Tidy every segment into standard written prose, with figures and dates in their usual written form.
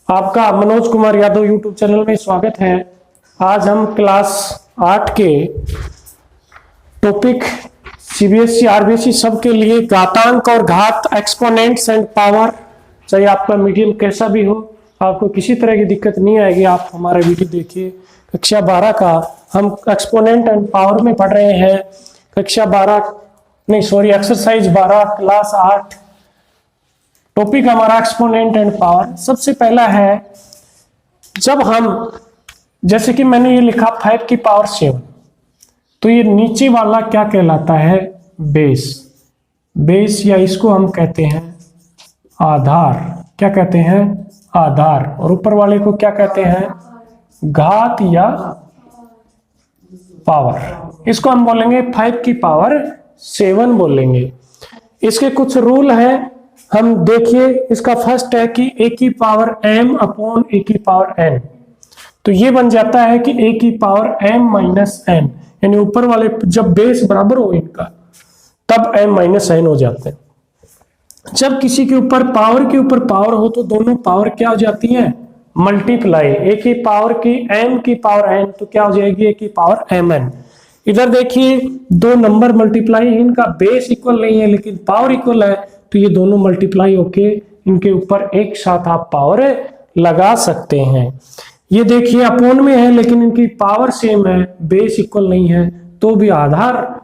आपका Manoj Kumar Yadav YouTube channel में स्वागत है। आज हम क्लास 8 के टॉपिक सीबीएसई आरबीएसई सबके लिए घातांक और घात, एक्सपोनेंट्स एंड पावर, चाहे आपका मीडियम कैसा भी हो, आपको किसी तरह की दिक्कत नहीं आएगी। आप हमारा वीडियो देखिए। कक्षा 12 का हम एक्सपोनेंट एंड पावर में पढ़ रहे हैं। एक्सरसाइज 12 क्लास 8, टॉपिक हमारा एक्सपोनेंट एंड पावर। सबसे पहला है, जब हम, जैसे कि मैंने ये लिखा 5 की पावर 7, तो ये नीचे वाला क्या कहलाता है? बेस। बेस या इसको हम कहते हैं आधार। क्या कहते हैं? आधार। और ऊपर वाले को क्या कहते हैं? घात या पावर। इसको हम बोलेंगे 5 की पावर 7 बोलेंगे। इसके कुछ रूल हैं, हम देखिए। इसका फर्स्ट है कि a की पावर m अपॉन a की पावर n, तो ये बन जाता है कि a की पावर m माइनस n, यानी ऊपर वाले जब बेस बराबर हो इनका तब m माइनस n हो जाते हैं। जब किसी के ऊपर पावर हो तो दोनों पावर क्या हो जाती है? मल्टीप्लाई। a की पावर की m की पावर n, तो क्या हो जाएगी? a की पावर mn। इधर देखिए, दो नंबर मल्टीप्लाई, इनका बेस इक्वल नहीं है लेकिन पावर इक्वल है, तो ये दोनों मल्टीप्लाई होके इनके ऊपर एक साथ आप पावर लगा सकते हैं। ये देखिए अपोन में है लेकिन इनकी पावर सेम है, बेस इक्वल नहीं है, तो भी आधार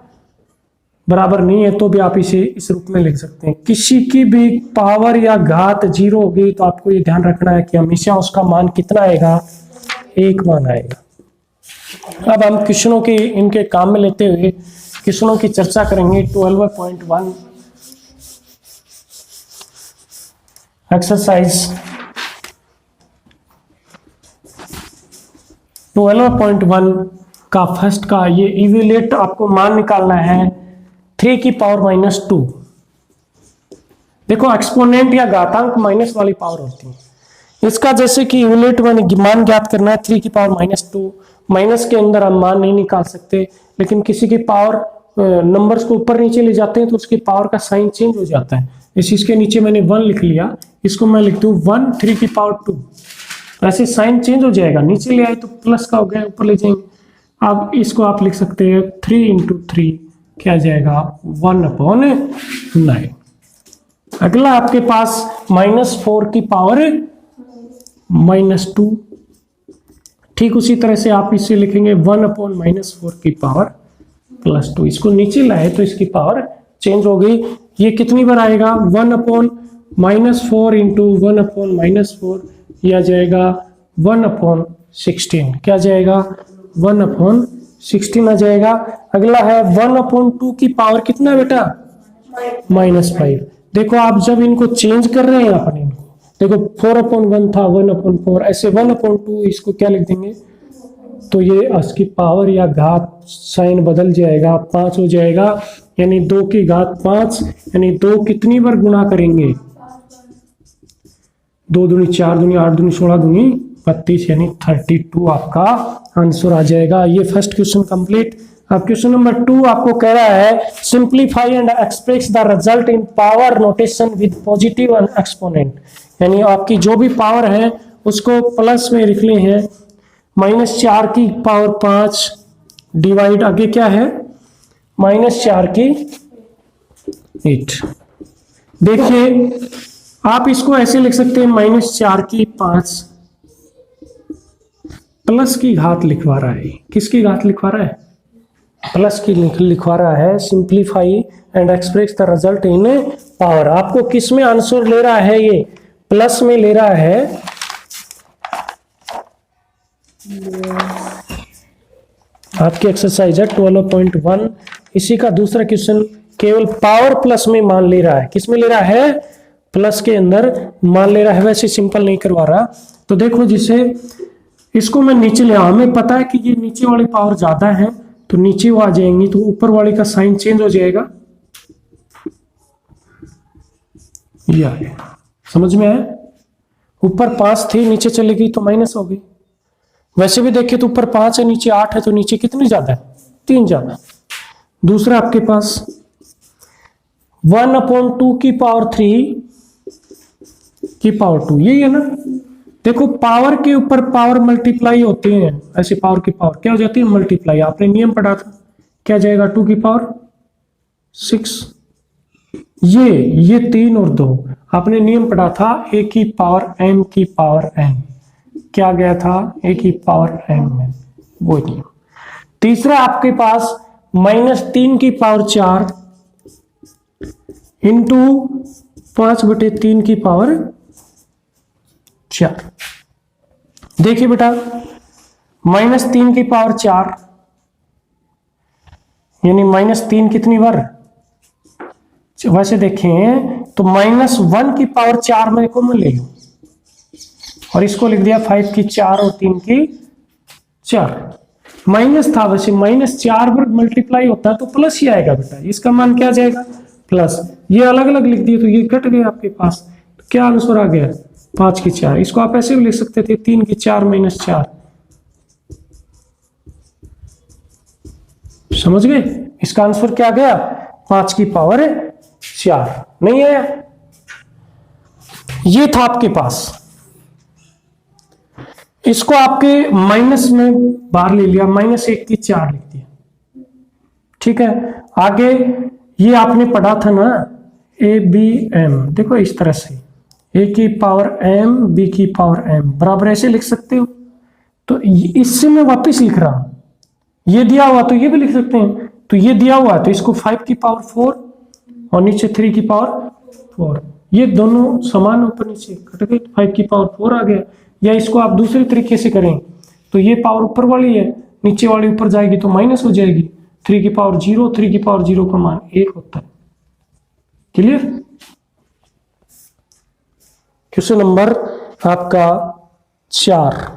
बराबर नहीं है, तो भी आप इसे इस रूप में लिख सकते हैं। किसी की भी पावर या घात 0 होगी तो आपको ये ध्यान रखना है कि हमेशा उसका मान कितना आएगा? 1 मान आएगा। अब हम क्वेश्चनों के इनके काम में लेते हुए क्वेश्चनों की चर्चा करेंगे। 12.1 एक्सरसाइज 12.1 का फर्स्ट का ये इवेल्यूएट आपको मान निकालना है 3 की पावर माइनस 2। देखो, एक्सपोनेंट या घातांक माइनस वाली पावर होती है। इसका जैसे कि इवेल्यूएट मान ज्ञात करना है 3 की पावर माइनस 2। माइनस के अंदर हम मान नहीं निकाल सकते, लेकिन किसी की पावर नंबर्स को ऊपर नीचे ले जाते हैं तो उसकी पावर का साइन चेंज हो जाता है। इसके नीचे मैंने 1 लिख लिया, इसको मैं लिख दूं 1 3 की पावर 2, ऐसे साइन चेंज हो जाएगा। नीचे ले आए तो प्लस का हो गया, ऊपर ले जाएंगे। अब इसको आप लिख सकते हैं 3 इंटू 3 क्या आ जाएगा? 1/9। अगला आपके पास -4 की पावर -2। ठीक उसी तरह से आप इसे लिखेंगे 1/-4 की पावर +2। इसको नीचे लाए तो इसकी पावर चेंज हो गई। ये कितनी बार आएगा? 1/-4 इंटू 1/-4, यह आ जाएगा 1/16। क्या जाएगा? 1/16 आ जाएगा। अगला है 1/2 की पावर कितना बेटा? -5। देखो, आप जब इनको चेंज कर रहे हैं अपने इनको, देखो 4/1 था, 1/4, ऐसे 1/2 इसको क्या लिख देंगे? तो ये इसकी पावर या घात साइन बदल जाएगा, 5 हो जाएगा, यानी 2 की घात 5, यानी 2 कितनी बार गुणा करेंगे? 2 दूनी 4 दूनी 8 दूनी 16 दूनी 32, यानी 32 आपका आंसर आ जाएगा। ये फर्स्ट क्वेश्चन कंप्लीट। अब क्वेश्चन नंबर 2 आपको कह रहा है simplify and express the result in power notation with positive exponent, यानी आपकी जो भी पावर है उसको प्लस में लिख ले हैं। -4 की पावर 5 डिवाइड, आगे क्या है? -4 की 8। देखिए, आप इसको ऐसे लिख सकते हैं, -4 की 5 प्लस की घात लिखवा रहा है। किसकी घात लिखवा रहा है? प्लस की लिखवा रहा है। Simplify and express the result in power. आपको किस में आंसर ले रहा है? ये प्लस में ले रहा है। आपकी एक्सरसाइज है 12.1। इसी का दूसरा क्वेश्चन केवल पावर प्लस में मान ले रहा है। किस में ले रहा है? प्लस के अंदर मान ले रहा है, वैसे सिंपल नहीं करवा रहा। तो देखो, जिसे इसको मैं नीचे ले आऊं, हमें पता है कि ये नीचे वाली पावर ज्यादा है तो नीचे वो आ जाएंगी, तो ऊपर वाले का साइन चेंज हो जाएगा। ये आ गया, समझ में आया? ऊपर 5 थी, नीचे चली गई तो माइनस हो गई। वैसे भी देखिए तो ऊपर 5 है, नीचे 8 है, तो नीचे कितनी ज्यादा है? 3 ज्यादा। दूसरा आपके पास 1/2 की पावर 3 की पावर 2, यही है ना। देखो पावर के ऊपर पावर मल्टीप्लाई होती है, ऐसे पावर की पावर क्या हो जाती है, मल्टीप्लाई। आपने नियम पढ़ा था, क्या जाएगा 2 की पावर 6। ये 3 और 2 आपने नियम पढ़ा था, a की पावर m की पावर n, क्या गया था a की पावर m, वो नियम। तीसरा आपके पास -3 की पावर 4 इंटू 5/3 की पावर 4। देखिए बेटा, -3 की पावर 4 यानी -3 कितनी बार, वैसे देखें तो -1 की पावर 4 में कॉमन ले लूं और इसको लिख दिया 5 की 4 और 3 की 4। माइनस था, वैसे -4 पर मल्टीप्लाई होता है तो प्लस ही आएगा बेटा, इसका मान क्या जाएगा प्लस। ये अलग अलग लिख दिए तो ये कट गए आपके पास, तो क्या आंसर आ गया 5 की 4। इसको आप ऐसे भी लिख सकते थे 3 की 4 -4, समझ गए। इसका आंसर क्या गया 5 की पावर 4, नहीं आया। ये था आपके पास, इसको आपके माइनस में बाहर ले लिया, -1 की 4 लिख दिया, ठीक है। आगे ये आपने पढ़ा था ना ABM, देखो इस तरह से a की पावर m b की पावर m बराबर ऐसे लिख सकते हो। तो इससे मैं वापस लिख रहा हूं, ये दिया हुआ तो ये भी लिख सकते हैं, तो ये दिया हुआ तो इसको 5 की पावर 4 और नीचे 3 की पावर 4, ये दोनों समान ऊपर नीचे कट गए, 5 की पावर 4 आ गया। या इसको आप दूसरे तरीके से करें तो ये पावर ऊपर वाली है, नीचे वाली ऊपर जाएगी तो माइनस हो जाएगी, 3 की पावर 0, 3 की पावर 0 का मान 1 होता है। क्लियर। क्वेश्चन नंबर आपका 4,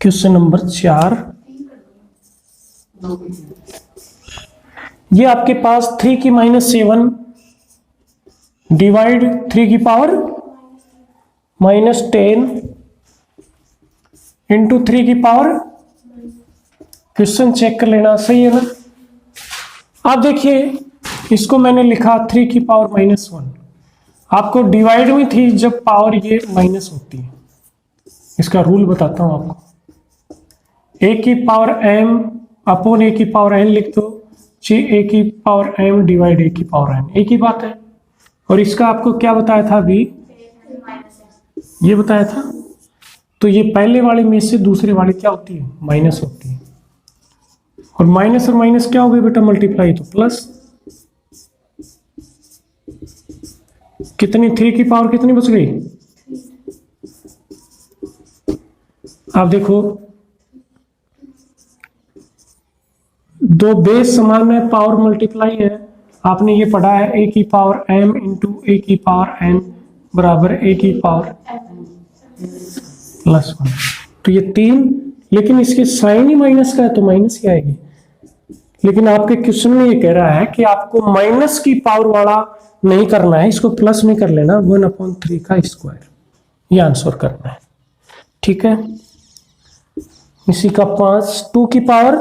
क्वेश्चन नंबर 4, ये आपके पास 3 की -7 डिवाइड 3 की पावर -10 इंटू 3 की पावर, क्वेश्चन चेक कर लेना, सही है ना। आप देखिए इसको मैंने लिखा 3 की पावर -1, आपको डिवाइड में थी जब पावर ये माइनस होती है, इसका रूल बताता हूं आपको। a की पावर m अपॉन a की पावर n लिख दो, a की पावर m डिवाइड a की पावर n, एक ही बात है। और इसका आपको क्या बताया था अभी, ये बताया था। तो ये पहले वाले में से दूसरे वाले क्या होती है, माइनस होती है, और माइनस और माइनस क्या हो गए बेटा, मल्टीप्लाई तो प्लस। कितनी 3 की पावर कितनी बच गई, आप देखो दो बेस समान है, पावर मल्टीप्लाई है। आपने ये पढ़ा है a की पावर m इंटू a की पावर n बराबर a की पावर +1। तो ये 3, लेकिन इसके साइन ही माइनस का है तो माइनस ही आएगी। लेकिन आपके क्वेश्चन में ये कह रहा है कि आपको माइनस की पावर वाला नहीं करना है, इसको प्लस में कर लेना, 1/3 का स्क्वायर, ये आंसर करना है, ठीक है। इसी का 5, 2 की पावर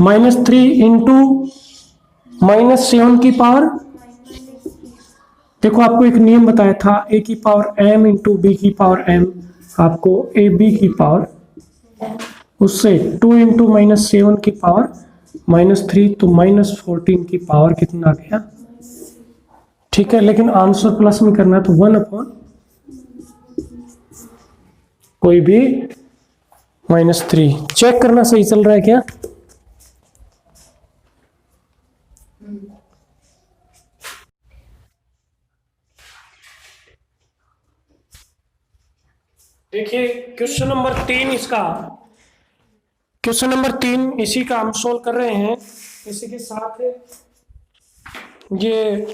-3 इंटू -7 की पावर, देखो आपको एक नियम बताया था a की पावर m इंटू b की पावर m, आपको ab की पावर, उससे 2 इंटू -7 की पावर -3 तो -14 की पावर कितना आ गया, ठीक है। लेकिन आंसर प्लस में करना है तो 1/, कोई भी -3, चेक करना सही चल रहा है क्या। देखिए क्वेश्चन नंबर 3, इसका क्वेश्चन नंबर 3 इसी का हम सोल्व कर रहे हैं। इसी के साथ ये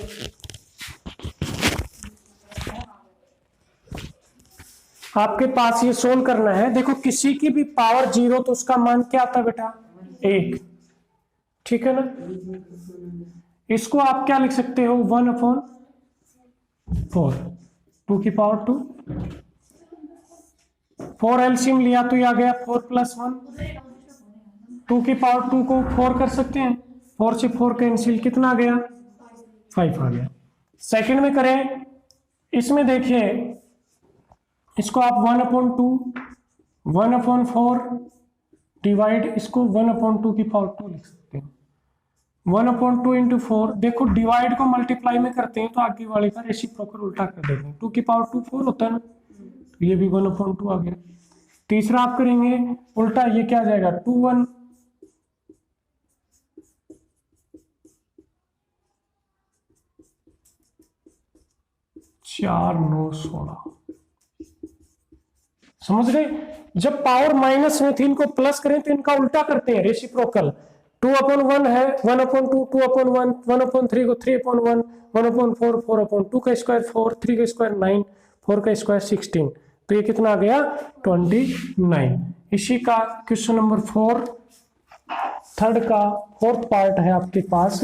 आपके पास ये सोल्व करना है। देखो किसी की भी पावर 0 तो उसका मान क्या आता है बेटा, 1, ठीक है ना। इसको आप क्या लिख सकते हो, 1/, 4, 2 की पावर 2, 4 एलसीएम लिया तो ये आ गया 4 + 1, 2 की पावर 2 को 4 कर सकते हैं, 4 से 4 कैंसिल, कितना आ गया 5 आ गया। सेकंड में करें, इसमें देखिए इसको आप 1/2 1/4 डिवाइड, इसको 1/2 की पावर 2 लिख सकते हैं। 1/2 इंटू 4, देखो डिवाइड को मल्टीप्लाई में करते हैं तो आगे वाले का रेसिप्रोकल उल्टा कर देते हैं। 2 की पावर 2 4 होता है ना, तो ये भी 1/2 आ गया। तीसरा आप करेंगे उल्टा, ये क्या आ जाएगा 2 1, 4 9 16, समझ गए। जब पावर माइनस में थी इनको प्लस करें तो इनका उल्टा करते हैं, रेसिप्रोकल। 2/1 है 1/2, 2/1, 1/3 को 3/1, 1/4 4/2 का स्क्वायर 4, 3 का स्क्वायर 9, 4 का स्क्वायर 16, तो ये कितना आ गया 29। इसी का क्वेश्चन नंबर 4 थर्ड का 4th पार्ट है आपके पास।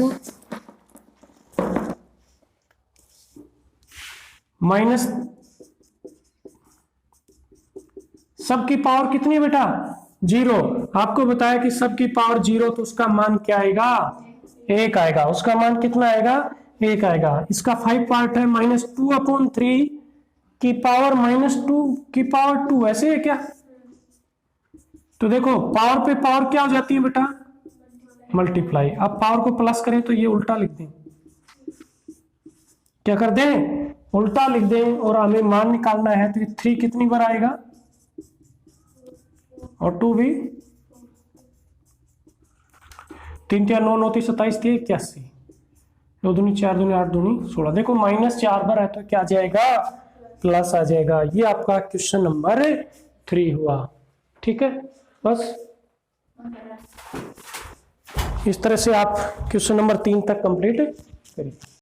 माइनस सबकी पावर कितनी है बेटा 0, आपको बताया कि सबकी पावर 0 तो उसका मान क्या आएगा 1 आएगा, उसका मान कितना आएगा 1 आएगा। इसका 5 पार्ट है, -2/3 की पावर -2 की पावर 2, ऐसे है क्या। तो देखो पावर पे पावर क्या हो जाती है बेटा मल्टीप्लाई। अब पावर को प्लस करें तो ये उल्टा लिख दें, क्या कर दें उल्टा लिख दें, और हमें मान निकालना है तो 3 कितनी बार आएगा और 2 भी, 3 × 9 9 × 27 = 81, 2 दूनी 4 दूनी 8 दूनी 16। देखो -4 बार है तो क्या आ जाएगा प्लस आ जाएगा। ये आपका क्वेश्चन नंबर 3 हुआ। ठीक है, बस इस तरह से आप क्वेश्चन नंबर 3 तक कंप्लीट करिए।